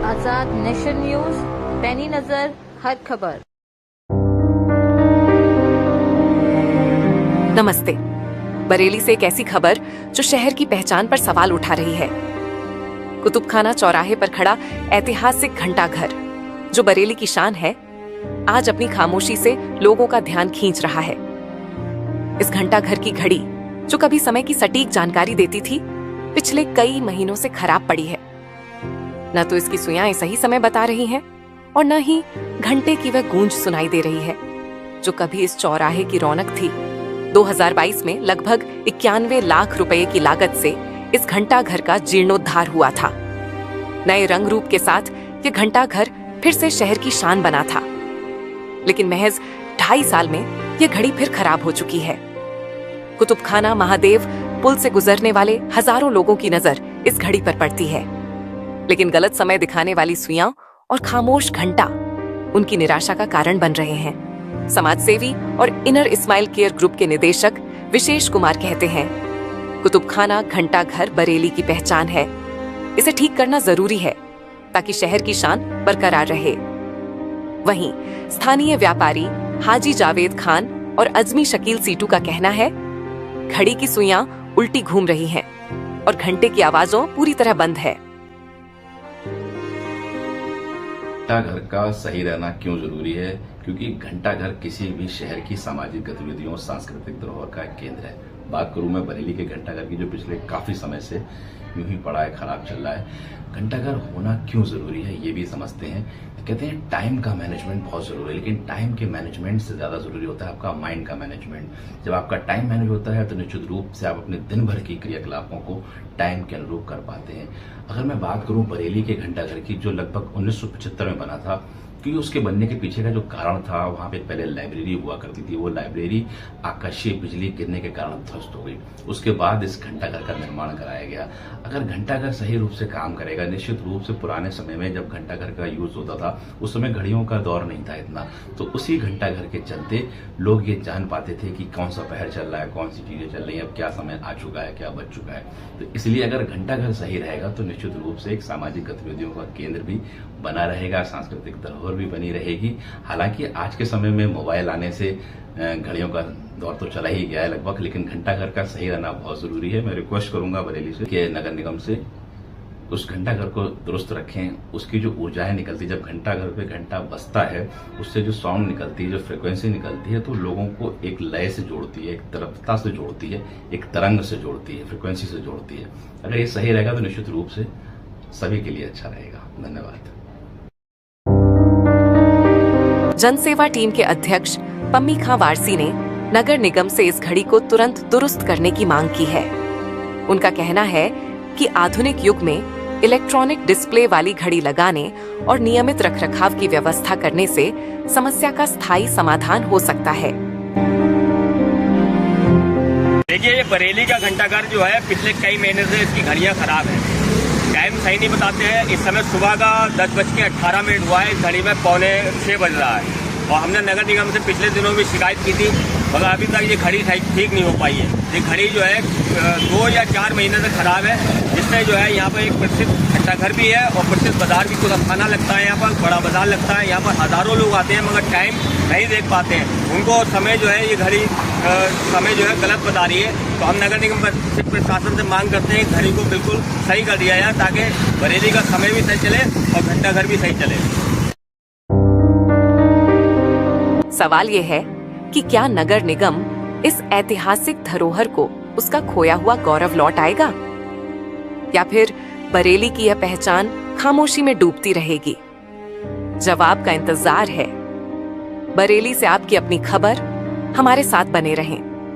आजाद nation news, पैनी नजर हर खबर। नमस्ते। बरेली से एक ऐसी खबर जो शहर की पहचान पर सवाल उठा रही है। कुतुबखाना चौराहे पर खड़ा ऐतिहासिक घंटाघर जो बरेली की शान है, आज अपनी खामोशी से लोगों का ध्यान खींच रहा है। इस घंटाघर की घड़ी जो कभी समय की सटीक जानकारी देती थी, पिछले कई महीनों से खराब पड़ी है। न तो इसकी सुइयां सही समय बता रही हैं और न ही घंटे की वह गूंज सुनाई दे रही है जो कभी इस चौराहे की रौनक थी। 2022 में लगभग 91 लाख रुपए की लागत से इस घंटाघर का जीर्णोद्धार हुआ था। नए रंग रूप के साथ ये घंटाघर फिर से शहर की शान बना था, लेकिन महज 2.5 साल में ये घड़ी फिर खराब हो चुकी है। कुतुबखाना महादेव पुल से गुजरने वाले हजारों लोगों की नजर इस घड़ी पर पड़ती है, लेकिन गलत समय दिखाने वाली सुइयां और खामोश घंटा उनकी निराशा का कारण बन रहे हैं। समाजसेवी और इनर इस्माइल केयर ग्रुप के निदेशक विशेष कुमार कहते हैं, कुतुबखाना घंटाघर बरेली की पहचान है। इसे ठीक करना जरूरी है ताकि शहर की शान बरकरार रहे। वहीं स्थानीय व्यापारी हाजी जावेद खान और अजमी शकील सीटू का कहना है, घड़ी की सुइयां उल्टी घूम रही हैं और घंटे की आवाजों पूरी तरह बंद है। घंटाघर का सही रहना क्यों जरूरी है? क्योंकि घंटाघर किसी भी शहर की सामाजिक गतिविधियों और सांस्कृतिक धरोहर का एक केंद्र है। बात करूं मैं बरेली के घंटाघर की, जो पिछले काफी समय से यूं ही पड़ा है, खराब चल रहा है। घंटाघर होना क्यों जरूरी है ये भी समझते हैं। कहते हैं टाइम का मैनेजमेंट बहुत जरूरी है, लेकिन टाइम के मैनेजमेंट से ज्यादा जरूरी होता है आपका माइंड का मैनेजमेंट। जब आपका टाइम मैनेज होता है तो निश्चित रूप से आप अपने दिन भर की क्रियाकलापों को टाइम के अनुरूप कर पाते हैं। अगर मैं बात करूं बरेली के घंटाघर की, जो लगभग 1975 में बना था, क्योंकि उसके बनने के पीछे का जो कारण था, वहां पे पहले लाइब्रेरी हुआ करती थी। वो लाइब्रेरी आकाशीय बिजली गिरने के कारण ध्वस्त हो गई। उसके बाद इस घंटाघर का निर्माण कराया गया। अगर घंटाघर सही रूप से काम करेगा, निश्चित रूप से पुराने समय में जब घंटाघर का यूज होता था उस समय घड़ियों का दौर नहीं था इतना, तो उसी घंटाघर के चलते लोग ये जान पाते थे कि कौन सा पहर चल रहा है, कौन सी चीजें चल रही है, अब क्या समय आ चुका है, क्या बच चुका है। तो इसलिए अगर घंटाघर सही रहेगा तो निश्चित रूप से एक सामाजिक गतिविधियों का केंद्र भी बना रहेगा, सांस्कृतिक धरोहर भी बनी रहेगी। हालांकि आज के समय में मोबाइल आने से घड़ियों का दौर तो चला ही गया है लगभग, लेकिन घंटाघर का सही रहना बहुत जरूरी है। मैं रिक्वेस्ट करूंगा बरेली से कि नगर निगम से उस घंटाघर को दुरुस्त रखें। उसकी जो ऊर्जाएं निकलती, जब घंटाघर पे घंटा बजता है, उससे जो साउंड निकलती है, जो फ्रिक्वेंसी निकलती है, तो लोगों को एक लय से जोड़ती है, एक तरफता से जोड़ती है, एक तरंग से जोड़ती है, फ्रिक्वेंसी से जोड़ती है। अगर ये सही रहेगा तो निश्चित रूप से सभी के लिए अच्छा रहेगा। धन्यवाद। जनसेवा टीम के अध्यक्ष पम्मी खां वारसी ने नगर निगम से इस घड़ी को तुरंत दुरुस्त करने की मांग की है। उनका कहना है कि आधुनिक युग में इलेक्ट्रॉनिक डिस्प्ले वाली घड़ी लगाने और नियमित रखरखाव की व्यवस्था करने से समस्या का स्थायी समाधान हो सकता है। देखिए, ये बरेली का घंटाघर जो है, पिछले कई महीने से इसकी घड़ियां खराब है, टाइम सही नहीं बताते हैं। इस समय सुबह का 10:18 हुआ है, इस घड़ी में 5:45 बज रहा है और हमने नगर निगम से पिछले दिनों में शिकायत की थी, मगर अभी तक ये घड़ी ठीक नहीं हो पाई है। ये घड़ी जो है 2 या 4 महीने से खराब है, जिससे जो है यहाँ पर एक प्रसिद्ध घंटाघर भी है और प्रसिद्ध बाजार भी, कुतुबखाना लगता है, यहाँ पर बड़ा बाजार लगता है। यहाँ पर हजारों लोग आते हैं मगर टाइम नहीं देख पाते हैं। उनको समय जो है, ये घड़ी समय जो है गलत बता रही है। तो हम नगर निगम प्रशासन से मांग करते हैं घड़ी को बिल्कुल सही कर दिया जाए, ताकि बरेली का समय भी सही चले और घंटाघर भी सही चले। सवाल ये है कि क्या नगर निगम इस ऐतिहासिक धरोहर को उसका खोया हुआ गौरव लौट आएगा, या फिर बरेली की यह पहचान खामोशी में डूबती रहेगी? जवाब का इंतजार है। बरेली से आपकी अपनी खबर, हमारे साथ बने रहें।